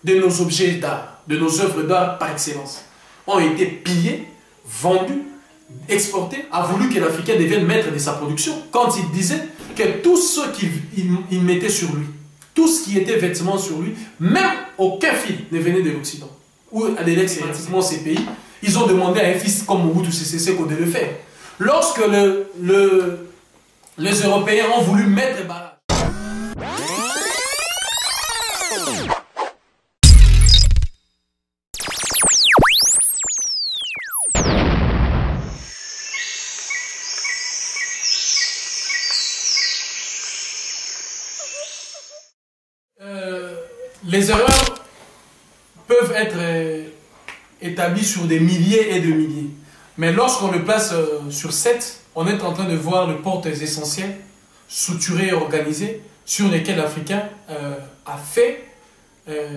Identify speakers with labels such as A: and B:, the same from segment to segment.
A: de nos objets d'art, de nos œuvres d'art par excellence, ont été pillés, vendus, exportés, a voulu que l'Africain devienne maître de sa production, quand il disait que tout ce qu'il mettait sur lui, tout ce qui était vêtements sur lui, même aucun fil ne venait de l'Occident, ou de l'ex-pratiquement ces pays, ils ont demandé à un fils comme Mobutu Sese Seko de le faire. Lorsque les Européens ont voulu mettre barrage, les erreurs peuvent être établies sur des milliers et de milliers. Mais lorsqu'on le place sur 7, on est en train de voir les portes essentielles, structurées et organisées, sur lesquelles l'Africain a fait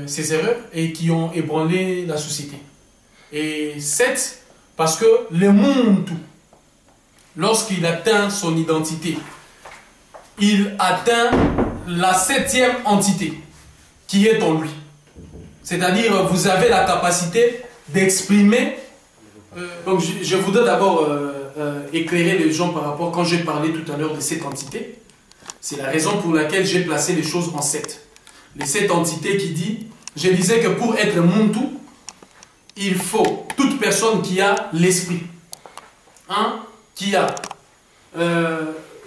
A: ses erreurs et qui ont ébranlé la société. Et 7, parce que le monde, lorsqu'il atteint son identité, il atteint la 7e entité qui est en lui. C'est-à-dire, vous avez la capacité d'exprimer. Donc, je voudrais d'abord éclairer les gens par rapport, quand j'ai parlé tout à l'heure de cette entité, c'est la raison pour laquelle j'ai placé les choses en 7. Les 7 entités qui dit, je disais que pour être Muntu, il faut toute personne qui a l'esprit, qui a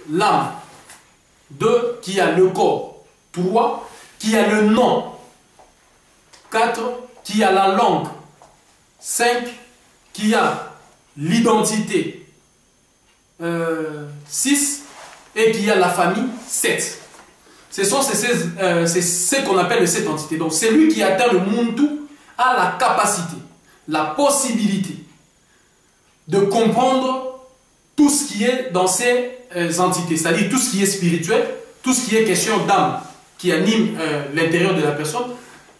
A: l'âme, 2, qui a le corps, 3, qui a le nom, 4, qui a la langue, 5, qui a l'identité, 6, et qui a la famille, 7. C'est ce qu'on appelle les 7 entités. Donc celui qui atteint le Muntu a la capacité, la possibilité de comprendre tout ce qui est dans ces entités, c'est-à-dire tout ce qui est spirituel, tout ce qui est question d'âme qui anime l'intérieur de la personne,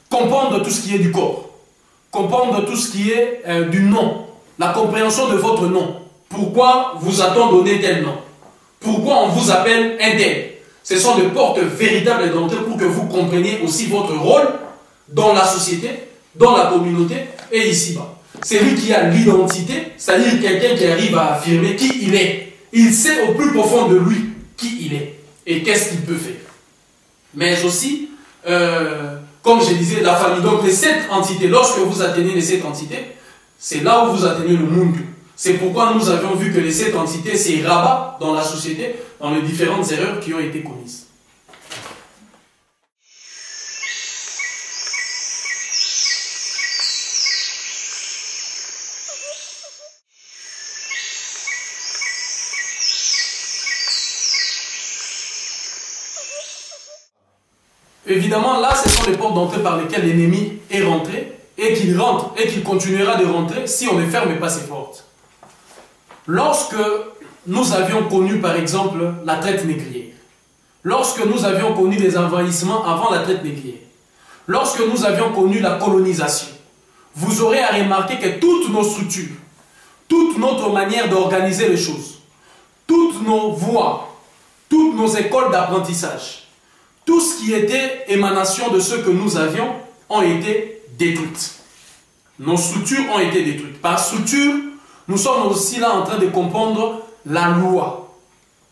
A: comprendre tout ce qui est du corps, comprendre tout ce qui est du nom, la compréhension de votre nom. Pourquoi vous a-t-on donné tel nom? Pourquoi on vous appelle un tel? Ce sont des portes véritables d'entrée pour que vous compreniez aussi votre rôle dans la société, dans la communauté et ici-bas. C'est lui qui a l'identité, c'est-à-dire quelqu'un qui arrive à affirmer qui il est. Il sait au plus profond de lui qui il est et qu'est-ce qu'il peut faire. Mais aussi, comme je disais, la famille. Donc les 7 entités, lorsque vous atteignez les 7 entités, c'est là où vous atteignez le monde. C'est pourquoi nous avions vu que les 7 entités, c'est rabat dans la société, dans les différentes erreurs qui ont été commises. Évidemment, là, ce sont les portes d'entrée par lesquelles l'ennemi est rentré et qu'il rentre et qu'il continuera de rentrer si on ne ferme pas ces portes. Lorsque nous avions connu, par exemple, la traite négrière, lorsque nous avions connu les envahissements avant la traite négrière, lorsque nous avions connu la colonisation, vous aurez à remarquer que toutes nos structures, toute notre manière d'organiser les choses, toutes nos voies, toutes nos écoles d'apprentissage, tout ce qui était émanation de ce que nous avions ont été détruites. Nos structures ont été détruites. Par structure, nous sommes aussi là en train de comprendre la loi,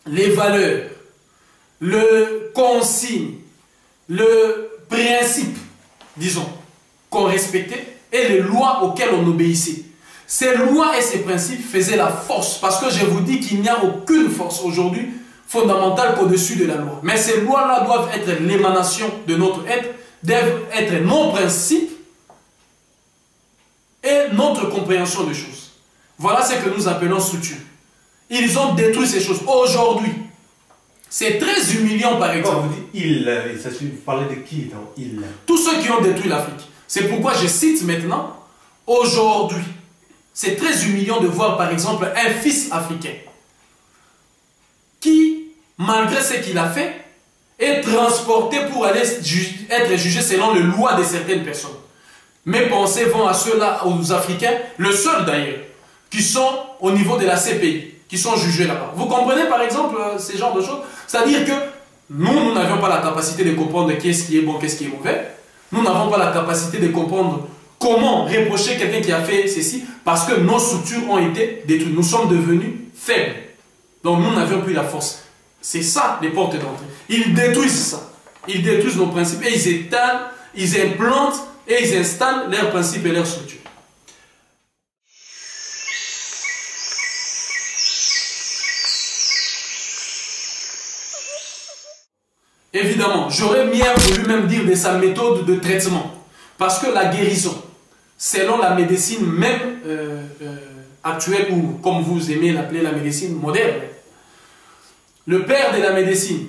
A: les valeurs, le consigne, le principe, disons, qu'on respectait et les lois auxquelles on obéissait. Ces lois et ces principes faisaient la force, parce que je vous dis qu'il n'y a aucune force aujourd'hui fondamentale qu'au-dessus de la loi. Mais ces lois-là doivent être l'émanation de notre être, doivent être nos principes et notre compréhension des choses. Voilà ce que nous appelons structure. Ils ont détruit ces choses. Aujourd'hui, c'est très humiliant par exemple.
B: Quand vous dites ils, vous parlez de qui dans ils?
A: Tous ceux qui ont détruit l'Afrique. C'est pourquoi je cite maintenant, aujourd'hui, c'est très humiliant de voir par exemple un fils africain qui, malgré ce qu'il a fait, est transporté pour aller être jugé selon les lois de certaines personnes. Mes pensées vont à ceux-là, aux Africains, le seul d'ailleurs, qui sont au niveau de la CPI, qui sont jugés là-bas. Vous comprenez par exemple ces genres de choses? C'est-à-dire que nous n'avions pas la capacité de comprendre qu'est-ce qui est bon, qu'est-ce qui est mauvais. Nous n'avons pas la capacité de comprendre comment reprocher quelqu'un qui a fait ceci, parce que nos structures ont été détruites. Nous sommes devenus faibles. Donc nous n'avions plus la force. C'est ça les portes d'entrée. Ils détruisent ça. Ils détruisent nos principes et ils étalent, ils implantent et ils installent leurs principes et leurs structures. Évidemment, j'aurais bien voulu même dire de sa méthode de traitement. Parce que la guérison, selon la médecine même actuelle, ou comme vous aimez l'appeler la médecine moderne, le père de la médecine,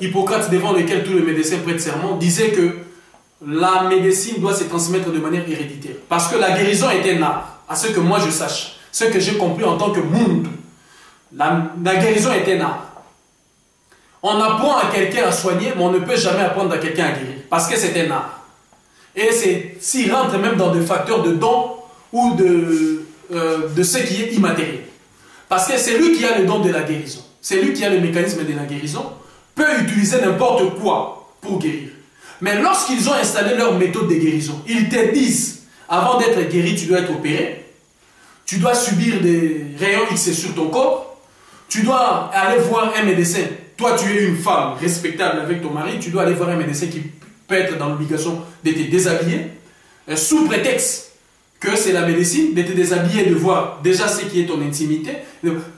A: Hippocrate, devant lequel tous les médecins prêtent serment, disait que la médecine doit se transmettre de manière héréditaire. Parce que la guérison est un art, à ce que moi je sache, ce que j'ai compris en tant que Muntu. La guérison est un art. On apprend à quelqu'un à soigner, mais on ne peut jamais apprendre à quelqu'un à guérir, parce que c'est un art. Et s'il rentre même dans des facteurs de don ou de ce qui est immatériel. Parce que c'est lui qui a le don de la guérison. C'est lui qui a le mécanisme de la guérison, peut utiliser n'importe quoi pour guérir. Mais lorsqu'ils ont installé leur méthode de guérison, ils te disent, avant d'être guéri, tu dois être opéré, tu dois subir des rayons X sur ton corps, tu dois aller voir un médecin. Toi, tu es une femme respectable avec ton mari, tu dois aller voir un médecin qui peut être dans l'obligation de te déshabiller, sous prétexte que c'est la médecine, de te déshabiller, de voir déjà ce qui est ton intimité.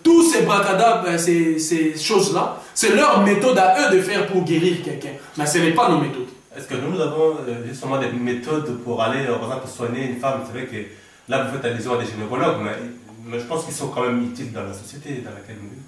A: Tous ces bracadabres, ces choses-là, c'est leur méthode à eux de faire pour guérir quelqu'un. Mais ce n'est pas nos méthodes.
B: Est-ce que nous avons justement des méthodes pour aller, par exemple, soigner une femme? C'est vrai que là, vous faites allusion à des gynécologues, mais je pense qu'ils sont quand même utiles dans la société dans laquelle nous vivons.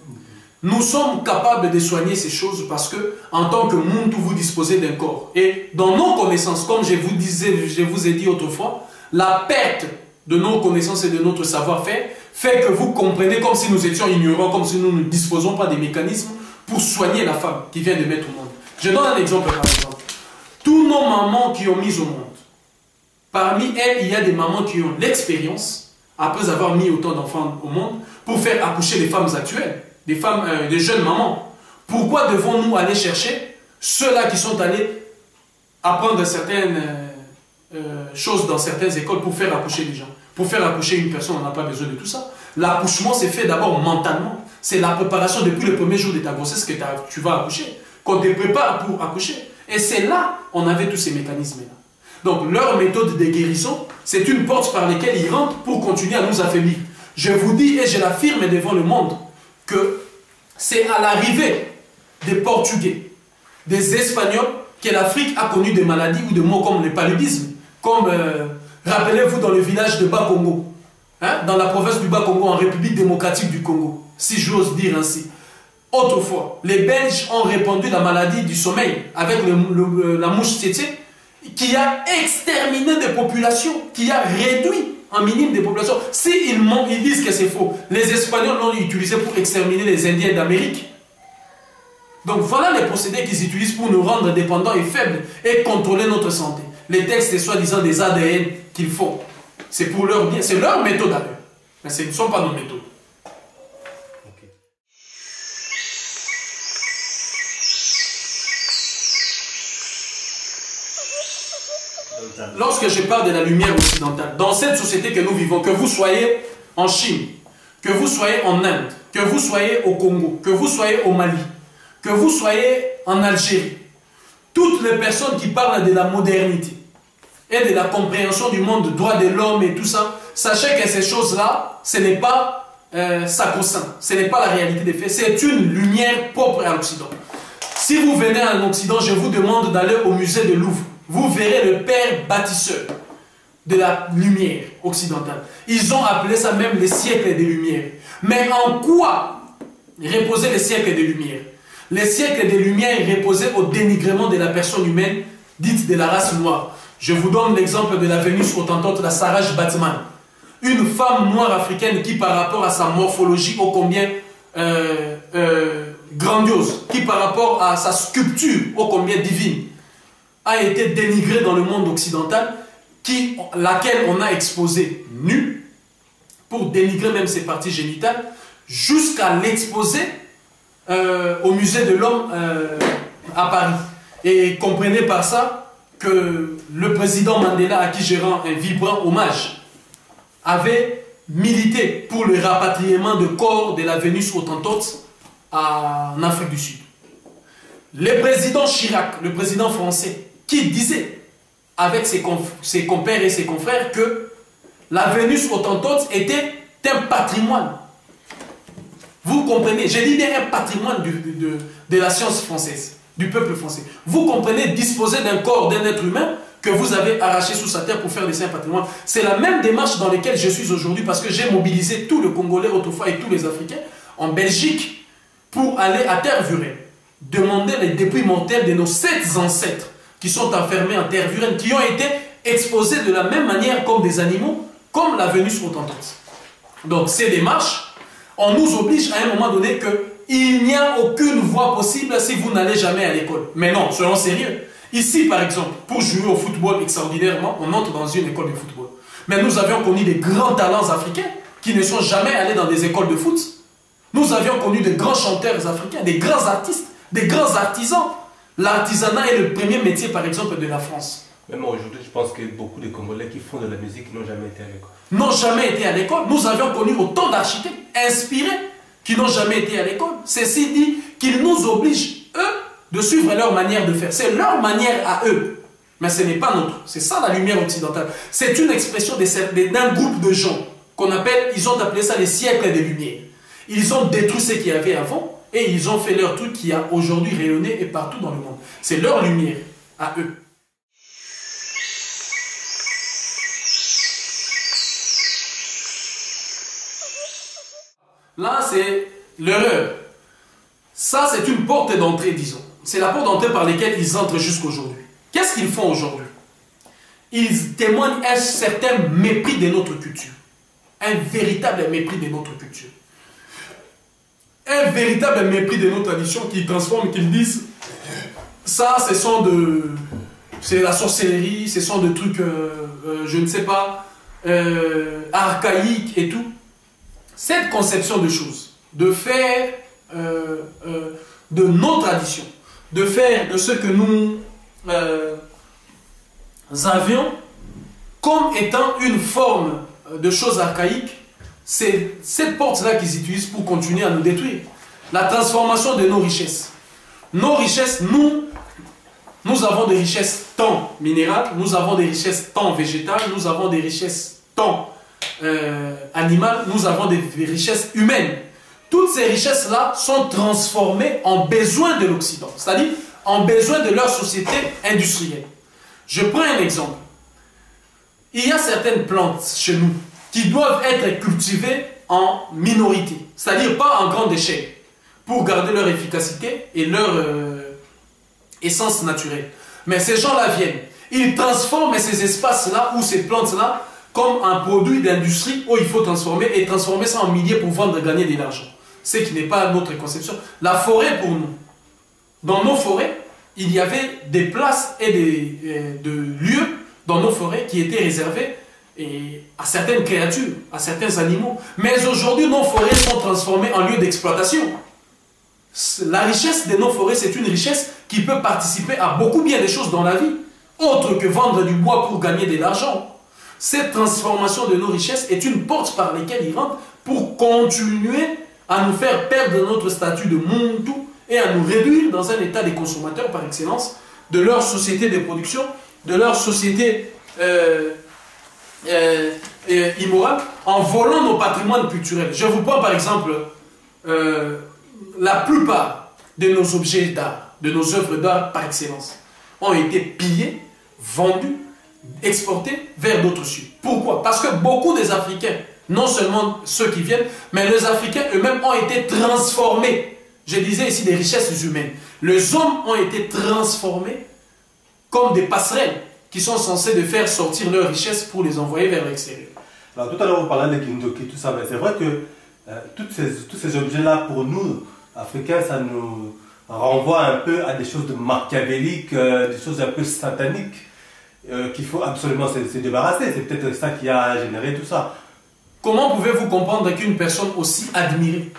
A: Nous sommes capables de soigner ces choses parce que, en tant que Muntu, vous disposez d'un corps. Et dans nos connaissances, comme je vous ai dit autrefois, la perte de nos connaissances et de notre savoir-faire fait que vous comprenez comme si nous étions ignorants, comme si nous ne disposons pas des mécanismes pour soigner la femme qui vient de mettre au monde. Je donne un exemple par exemple. Tous nos mamans qui ont mis au monde, parmi elles, il y a des mamans qui ont l'expérience, après avoir mis autant d'enfants au monde, pour faire accoucher les femmes actuelles. Des jeunes mamans. Pourquoi devons-nous aller chercher ceux-là qui sont allés apprendre certaines choses dans certaines écoles pour faire accoucher des gens? Pour faire accoucher une personne, on n'a pas besoin de tout ça. L'accouchement s'est fait d'abord mentalement. C'est la préparation depuis le premier jour de ta grossesse que tu vas accoucher. Qu'on te prépare pour accoucher. Et c'est là on avait tous ces mécanismes-là. Donc leur méthode de guérison, c'est une porte par laquelle ils rentrent pour continuer à nous affaiblir. Je vous dis et je l'affirme devant le monde, que c'est à l'arrivée des Portugais, des Espagnols, que l'Afrique a connu des maladies ou des maux comme le paludisme. Comme, rappelez-vous, dans le village de Bas-Congo, hein, dans la province du Bas-Congo, en République démocratique du Congo, si j'ose dire ainsi. Autrefois, les Belges ont répandu la maladie du sommeil avec la mouche tsetse, qui a exterminé des populations, qui a réduit en minime des populations. S'ils mentent, ils disent que c'est faux. Les Espagnols l'ont utilisé pour exterminer les Indiens d'Amérique. Donc voilà les procédés qu'ils utilisent pour nous rendre dépendants et faibles et contrôler notre santé. Les textes, soi-disant des ADN qu'ils font, c'est pour leur bien, c'est leur méthode à eux. Mais ce ne sont pas nos méthodes. Lorsque je parle de la lumière occidentale, dans cette société que nous vivons, que vous soyez en Chine, que vous soyez en Inde, que vous soyez au Congo, que vous soyez au Mali, que vous soyez en Algérie, toutes les personnes qui parlent de la modernité et de la compréhension du monde, droit de l'homme et tout ça, sachez que ces choses-là, ce n'est pas sacro-saint, ce n'est pas la réalité des faits, c'est une lumière propre à l'Occident. Si vous venez en Occident, je vous demande d'aller au musée de Louvre. Vous verrez le père bâtisseur de la lumière occidentale. Ils ont appelé ça même les siècles des Lumières. Mais en quoi reposaient les siècles des Lumières? Les siècles des Lumières reposaient au dénigrement de la personne humaine dite de la race noire. Je vous donne l'exemple de la Vénus autantote, la Saraj Batman. Une femme noire africaine qui par rapport à sa morphologie ô combien grandiose, qui par rapport à sa sculpture ô combien divine, a été dénigrée dans le monde occidental, laquelle on a exposé nue, pour dénigrer même ses parties génitales, jusqu'à l'exposer au musée de l'homme à Paris. Et comprenez par ça que le président Mandela, à qui je rends un vibrant hommage, avait milité pour le rapatriement de corps de la Vénus Hottentote en Afrique du Sud. Le président Chirac, le président français, qui disait avec ses compères et ses confrères que la Vénus Hottentote était un patrimoine. Vous comprenez, j'ai dit bien un patrimoine de la science française, du peuple français. Vous comprenez, disposer d'un corps d'un être humain que vous avez arraché sous sa terre pour faire de ça un patrimoine. C'est la même démarche dans laquelle je suis aujourd'hui parce que j'ai mobilisé tout le Congolais autrefois et tous les Africains en Belgique pour aller à Tervuren, demander les dépouilles mortels de nos 7 ancêtres qui sont enfermés en Tervuren, qui ont été exposés de la même manière comme des animaux, comme la Vénus Hottentote. Donc ces démarches, on nous oblige à un moment donné qu'il n'y a aucune voie possible si vous n'allez jamais à l'école. Mais non, soyons sérieux. Ici, par exemple, pour jouer au football extraordinairement, on entre dans une école de football. Mais nous avions connu des grands talents africains qui ne sont jamais allés dans des écoles de foot. Nous avions connu de grands chanteurs africains, des grands artistes, des grands artisans. L'artisanat est le premier métier, par exemple, de la France.
B: Même aujourd'hui, je pense que beaucoup de Congolais qui font de la musique n'ont jamais été à l'école.
A: N'ont jamais été à l'école. Nous avions connu autant d'architectes inspirés qui n'ont jamais été à l'école. Ceci dit qu'ils nous obligent, eux, de suivre leur manière de faire. C'est leur manière à eux. Mais ce n'est pas notre. C'est ça la lumière occidentale. C'est une expression d'un groupe de gens qu'on appelle, ils ont appelé ça les siècles des lumières. Ils ont détruit ce qu'il y avait avant et ils ont fait leur truc qui a aujourd'hui rayonné et partout dans le monde. C'est leur lumière à eux. Là, c'est l'erreur. Ça, c'est une porte d'entrée, disons. C'est la porte d'entrée par laquelle ils entrent jusqu'aujourd'hui. Qu'est-ce qu'ils font aujourd'hui? Ils témoignent un certain mépris de notre culture. Un véritable mépris de notre culture. Un véritable mépris de nos traditions qui transforment, qu'ils disent ça, c'est la sorcellerie, ce sont des trucs, je ne sais pas, archaïques et tout. Cette conception de choses, de faire de nos traditions, de faire de ce que nous avions comme étant une forme de choses archaïques, c'est cette porte-là qu'ils utilisent pour continuer à nous détruire. La transformation de nos richesses. Nos richesses, nous avons des richesses tant minérales, nous avons des richesses tant végétales, nous avons des richesses tant animales, nous avons des richesses humaines. Toutes ces richesses-là sont transformées en besoins de l'Occident, c'est-à-dire en besoins de leur société industrielle. Je prends un exemple. Il y a certaines plantes chez nous qui doivent être cultivées en minorité, c'est-à-dire pas en grande échelle, pour garder leur efficacité et leur essence naturelle. Mais ces gens-là viennent, ils transforment ces espaces-là ou ces plantes-là comme un produit d'industrie où il faut transformer et transformer ça en milliers pour vendre et gagner de l'argent. Ce qui n'est pas notre conception. La forêt pour nous, dans nos forêts, il y avait des places et de lieux dans nos forêts qui étaient réservés à certaines créatures, à certains animaux. Mais aujourd'hui, nos forêts sont transformées en lieux d'exploitation. La richesse de nos forêts, c'est une richesse qui peut participer à beaucoup bien des choses dans la vie, autre que vendre du bois pour gagner de l'argent. Cette transformation de nos richesses est une porte par laquelle ils rentrent pour continuer à nous faire perdre notre statut de Muntu et à nous réduire dans un état des consommateurs par excellence de leur société de production, de leur société immorale, en volant nos patrimoines culturels. Je vous prends par exemple la plupart de nos objets d'art, de nos œuvres d'art par excellence, ont été pillés, vendus, exportés vers d'autres cieux. Pourquoi? Parce que beaucoup des Africains, non seulement ceux qui viennent, mais les Africains eux-mêmes ont été transformés. Je disais ici des richesses humaines. Les hommes ont été transformés comme des passerelles qui sont censées de faire sortir leurs richesses pour les envoyer vers l'extérieur.
B: Alors tout à l'heure, vous parlez de Kindoki, tout ça, mais c'est vrai que tous ces objets-là, pour nous, Africains, ça nous renvoie un peu à des choses de machiavéliques, des choses un peu sataniques, qu'il faut absolument se débarrasser. C'est peut-être ça qui a généré tout ça.
A: Comment pouvez-vous comprendre qu'une personne aussi admirée,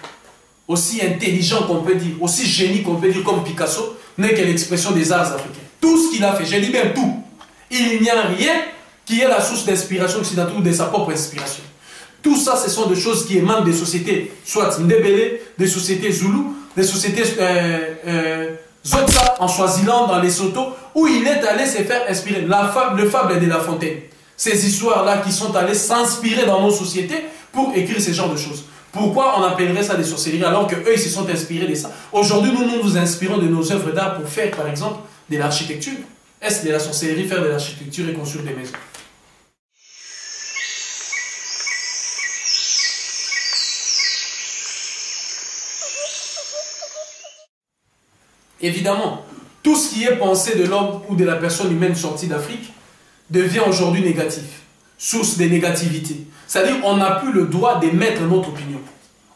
A: aussi intelligente qu'on peut dire, aussi génie qu'on peut dire comme Picasso, n'est que l'expression des arts africains? Tout ce qu'il a fait, je dis bien tout, Il n'y a rien qui est la source d'inspiration occidentale ou de sa propre inspiration. Tout ça, ce sont des choses qui émanent des sociétés, soit Ndebele, des sociétés Zoulou, des sociétés Zotsa en Swaziland, dans Lesotho, où il est allé se faire inspirer. Le fable de La Fontaine. Ces histoires-là qui sont allées s'inspirer dans nos sociétés pour écrire ce genre de choses. Pourquoi on appellerait ça des sorcelleries alors qu'eux, ils se sont inspirés de ça? Aujourd'hui, nous nous inspirons de nos œuvres d'art pour faire, par exemple, de l'architecture. Est-ce de la sorcellerie faire de l'architecture et construire des maisons? Évidemment, tout ce qui est pensé de l'homme ou de la personne humaine sortie d'Afrique devient aujourd'hui négatif, source de négativité. C'est-à-dire qu'on n'a plus le droit d'émettre notre opinion.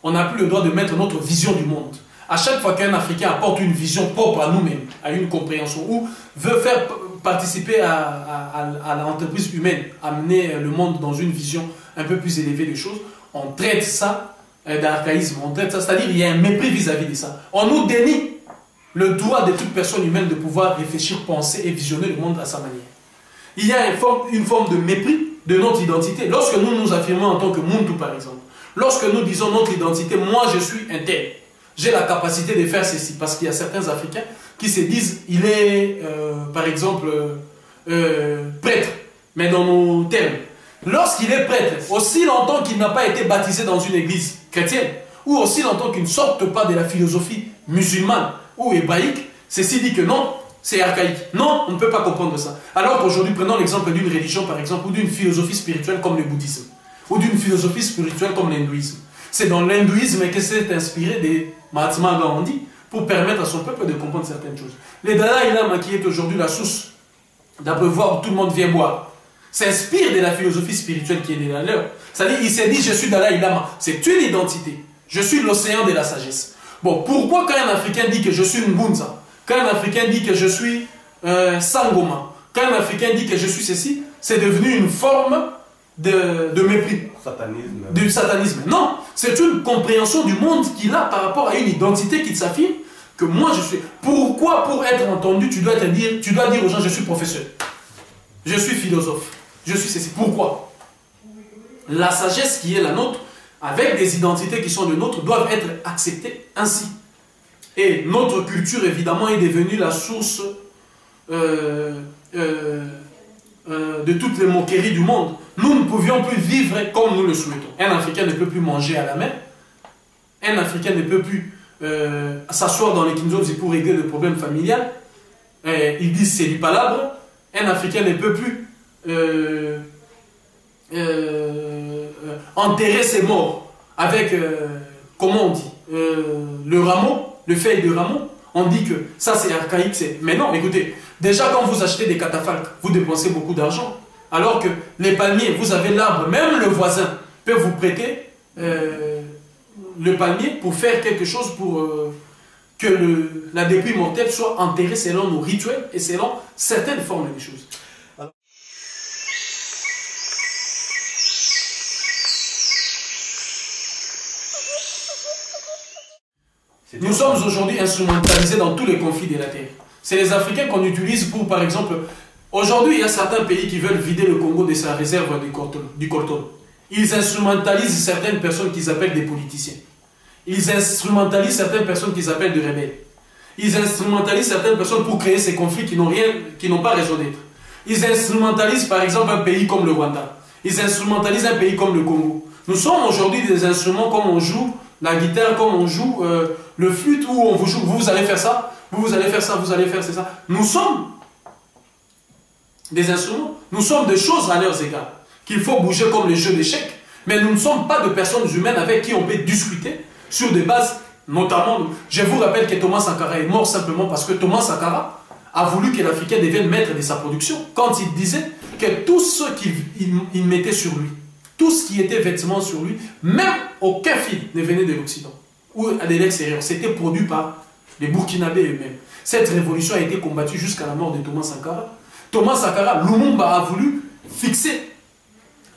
A: On n'a plus le droit de mettre notre vision du monde. À chaque fois qu'un Africain apporte une vision propre à nous-mêmes, à une compréhension, ou veut faire participer à l'entreprise humaine, amener le monde dans une vision un peu plus élevée des choses, on traite ça d'archaïsme, on traite ça, c'est-à-dire qu'il y a un mépris vis-à-vis de ça. On nous dénie le droit de toute personne humaine de pouvoir réfléchir, penser et visionner le monde à sa manière. Il y a une forme de mépris de notre identité. Lorsque nous nous affirmons en tant que Muntu, par exemple, lorsque nous disons notre identité, moi je suis un tel, j'ai la capacité de faire ceci, parce qu'il y a certains Africains qui se disent, il est, par exemple, prêtre, mais dans nos termes. Lorsqu'il est prêtre, aussi longtemps qu'il n'a pas été baptisé dans une église chrétienne, ou aussi longtemps qu'il ne sorte pas de la philosophie musulmane ou hébraïque, ceci dit que non, c'est archaïque. Non, on ne peut pas comprendre ça. Alors qu'aujourd'hui, prenons l'exemple d'une religion, par exemple, ou d'une philosophie spirituelle comme le bouddhisme, ou d'une philosophie spirituelle comme l'hindouisme. C'est dans l'hindouisme que s'est inspiré de Mahatma Gandhi pour permettre à son peuple de comprendre certaines choses. Le Dalai Lama, qui est aujourd'hui la source d'abreuvoir où tout le monde vient boire, s'inspire de la philosophie spirituelle qui est de la leur. C'est-à-dire, il s'est dit, je suis Dalai Lama. C'est une identité. Je suis l'océan de la sagesse. Bon, pourquoi quand un Africain dit que je suis Ngunza, quand un Africain dit que je suis Sangoma, quand un Africain dit que je suis ceci, c'est devenu une forme de mépris.
B: Satanisme.
A: Du satanisme. Non, c'est une compréhension du monde qu'il a par rapport à une identité qu'il s'affirme que moi je suis. Pourquoi pour être entendu, tu dois dire aux gens je suis professeur, je suis philosophe, je suis ceci. Pourquoi? La sagesse qui est la nôtre, avec des identités qui sont les nôtres, doivent être acceptées ainsi. Et notre culture, évidemment, est devenue la source de toutes les moqueries du monde. Nous ne pouvions plus vivre comme nous le souhaitons. Un Africain ne peut plus manger à la main. Un Africain ne peut plus s'asseoir dans les kinzonzi pour régler le problème familial. Ils disent c'est du palabre. Un Africain ne peut plus enterrer ses morts avec, comment on dit, le rameau, le feuille de rameau. On dit que ça c'est archaïque. Mais non, écoutez, déjà quand vous achetez des catafalques, vous dépensez beaucoup d'argent. Alors que les palmiers, vous avez l'arbre, même le voisin peut vous prêter le palmier pour faire quelque chose pour que la dépouille mortelle soit enterrée selon nos rituels et selon certaines formes des choses. Nous sommes aujourd'hui instrumentalisés dans tous les conflits de la terre. C'est les Africains qu'on utilise pour, par exemple, aujourd'hui il y a certains pays qui veulent vider le Congo de sa réserve du coltan. Ils instrumentalisent certaines personnes qu'ils appellent des politiciens. Ils instrumentalisent certaines personnes qu'ils appellent des rebelles. Ils instrumentalisent certaines personnes pour créer ces conflits qui n'ont pas raison d'être. Ils instrumentalisent par exemple un pays comme le Rwanda. Ils instrumentalisent un pays comme le Congo. Nous sommes aujourd'hui des instruments comme on joue la guitare, comme on joue le flûte, où on vous joue, vous allez faire ça, vous allez faire ça, vous allez faire ça. Nous sommes des instruments, nous sommes des choses à leurs égards, qu'il faut bouger comme les jeux d'échecs, mais nous ne sommes pas de personnes humaines avec qui on peut discuter sur des bases, notamment, je vous rappelle que Thomas Sankara est mort simplement parce que Thomas Sankara a voulu que l'Africain devienne maître de sa production, quand il disait que tout ce qu'il mettait sur lui, tout ce qui était vêtements sur lui, même aucun fil ne venait de l'Occident ou de l'extérieur. C'était produit par les Burkinabés eux-mêmes. Cette révolution a été combattue jusqu'à la mort de Thomas Sankara. Thomas Sankara, Lumumba a voulu fixer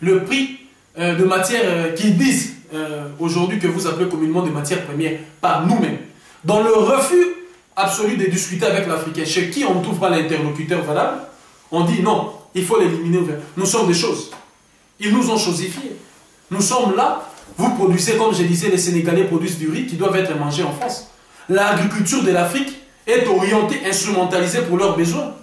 A: le prix de matières qu'ils disent aujourd'hui que vous appelez communément des matières premières par nous-mêmes. Dans le refus absolu de discuter avec l'Africain, chez qui on ne trouve pas l'interlocuteur valable, on dit non. il faut l'éliminer. Nous sommes des choses. Ils nous ont chosifiés. Nous sommes là, vous produisez, comme je disais, les Sénégalais produisent du riz qui doivent être mangés en France. L'agriculture de l'Afrique est orientée, instrumentalisée pour leurs besoins.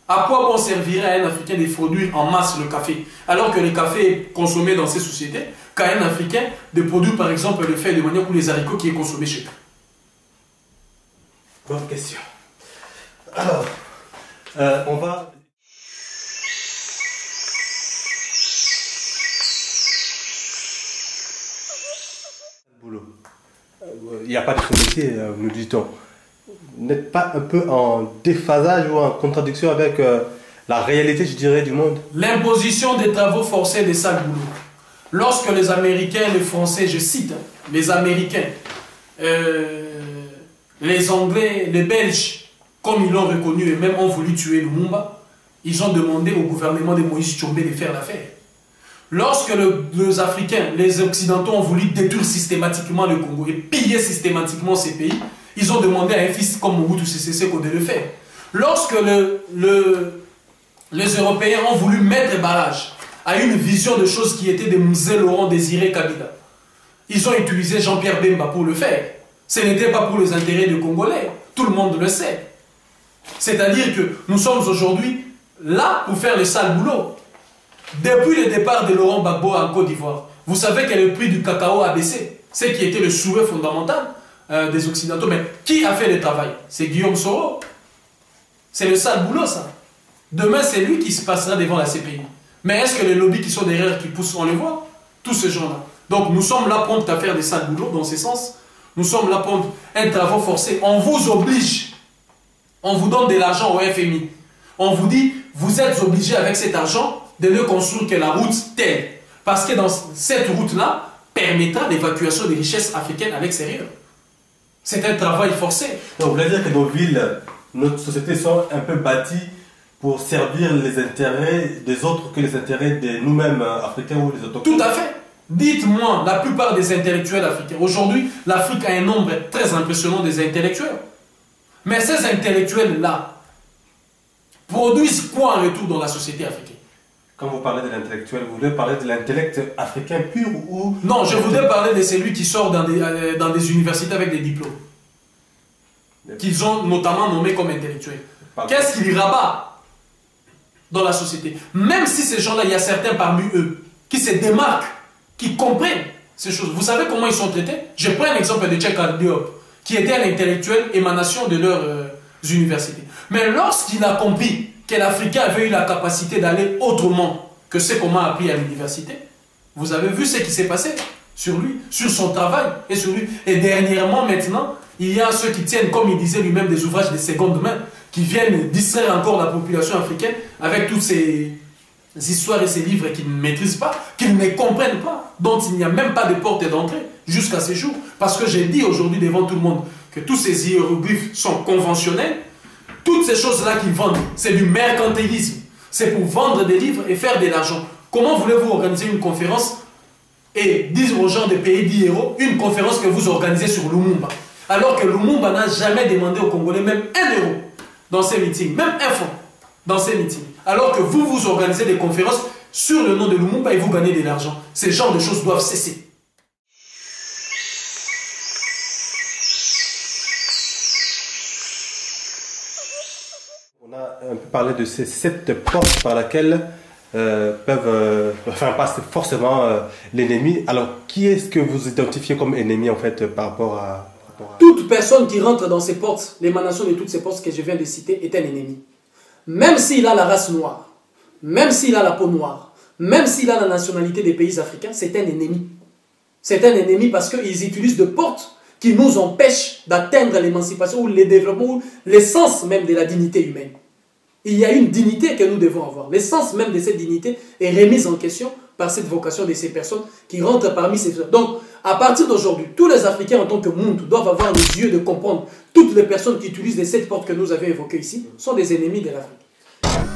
A: À quoi bon servirait à un Africain de produire en masse le café, alors que le café est consommé dans ces sociétés, qu'à un Africain de produire par exemple le feuille de manioc ou les haricots qui est consommé chez eux?
B: Bonne question. Alors, on va... Il n'y a pas de sous-métier, nous dit-on. Vous n'êtes pas un peu en déphasage ou en contradiction avec la réalité, je dirais, du monde?
A: L'imposition des travaux forcés des sales boulots. Lorsque les Américains, les Français, je cite, les Américains, les Anglais, les Belges, comme ils l'ont reconnu et même ont voulu tuer Lumumba, ils ont demandé au gouvernement de Moïse Tshombe de faire l'affaire. Lorsque les Africains, les Occidentaux ont voulu détruire systématiquement le Congo et piller systématiquement ces pays, ils ont demandé à un fils comme Mobutu Sese Seko de le faire. Lorsque les Européens ont voulu mettre barrage à une vision de choses qui étaient de Mzee Laurent Désiré Kabila, ils ont utilisé Jean-Pierre Bemba pour le faire. Ce n'était pas pour les intérêts des Congolais, tout le monde le sait. C'est-à-dire que nous sommes aujourd'hui là pour faire le sale boulot. Depuis le départ de Laurent Gbagbo en Côte d'Ivoire, vous savez que le prix du cacao a baissé. Ce qui était le souhait fondamental des Occidentaux. Mais qui a fait le travail? C'est Guillaume Soro. C'est le sale boulot, ça. Demain, c'est lui qui se passera devant la CPI. Mais est-ce que les lobbies qui sont derrière, qui poussent, on les voit? Tous ces gens-là. Donc nous sommes là prompts à faire des sales boulots dans ce sens. Nous sommes là prompts à un travail forcé. On vous oblige. On vous donne de l'argent au FMI. On vous dit, vous êtes obligés avec cet argent de ne construire que la route telle. Parce que dans cette route-là, permettra l'évacuation des richesses africaines à l'extérieur. C'est un travail forcé.
B: Donc, vous voulez dire que nos villes, notre société sont un peu bâties pour servir les intérêts des autres que les intérêts de nous-mêmes, Africains ou les autochtones?
A: Tout à fait. Dites-moi, la plupart des intellectuels africains, aujourd'hui, l'Afrique a un nombre très impressionnant des intellectuels. Mais ces intellectuels-là produisent quoi en retour dans la société africaine?
B: Quand vous parlez de l'intellectuel, vous voulez parler de l'intellect africain pur ou...
A: Non, je voudrais parler de celui qui sort dans des universités avec des diplômes. Qu'ils ont notamment nommé comme intellectuels. Qu'est-ce qu'ils rabattent dans la société? Même si ces gens-là, il y a certains parmi eux qui se démarquent, qui comprennent ces choses. Vous savez comment ils sont traités? Je prends un exemple de Cheikh Anta Diop, qui était un intellectuel émanation de leurs universités. Mais lorsqu'il a compris que l'Africain avait eu la capacité d'aller autrement que ce qu'on m'a appris à l'université, vous avez vu ce qui s'est passé sur lui, sur son travail et sur lui. Et dernièrement, maintenant, il y a ceux qui tiennent, comme il disait lui-même, des ouvrages de seconde main, qui viennent distraire encore la population africaine avec toutes ces histoires et ces livres qu'ils ne maîtrisent pas, qu'ils ne comprennent pas, dont il n'y a même pas de porte d'entrée jusqu'à ces jours. Parce que j'ai dit aujourd'hui devant tout le monde que tous ces hiéroglyphes sont conventionnels. Toutes ces choses-là qu'ils vendent, c'est du mercantilisme. C'est pour vendre des livres et faire de l'argent. Comment voulez-vous organiser une conférence et dire aux gens de payer 10 euros une conférence que vous organisez sur Lumumba? Alors que Lumumba n'a jamais demandé aux Congolais même 1 euro dans ces meetings, même 1 franc dans ces meetings. Alors que vous organisez des conférences sur le nom de Lumumba et vous gagnez de l'argent. Ces genres de choses doivent cesser.
B: On a un peu parlé de ces 7 portes par lesquelles peuvent passer forcément l'ennemi. Alors, qui est-ce que vous identifiez comme ennemi en fait par rapport à...
A: Toute personne qui rentre dans ces portes, l'émanation de toutes ces portes que je viens de citer est un ennemi. Même s'il a la race noire, même s'il a la peau noire, même s'il a la nationalité des pays africains, c'est un ennemi. C'est un ennemi parce qu'ils utilisent des portes qui nous empêchent d'atteindre l'émancipation ou le développement ou l'essence même de la dignité humaine. Il y a une dignité que nous devons avoir. L'essence même de cette dignité est remise en question par cette vocation de ces personnes qui rentrent parmi ces... Donc, à partir d'aujourd'hui, tous les Africains en tant que monde doivent avoir les yeux de comprendre. Toutes les personnes qui utilisent les 7 portes que nous avons évoquées ici sont des ennemis de l'Afrique.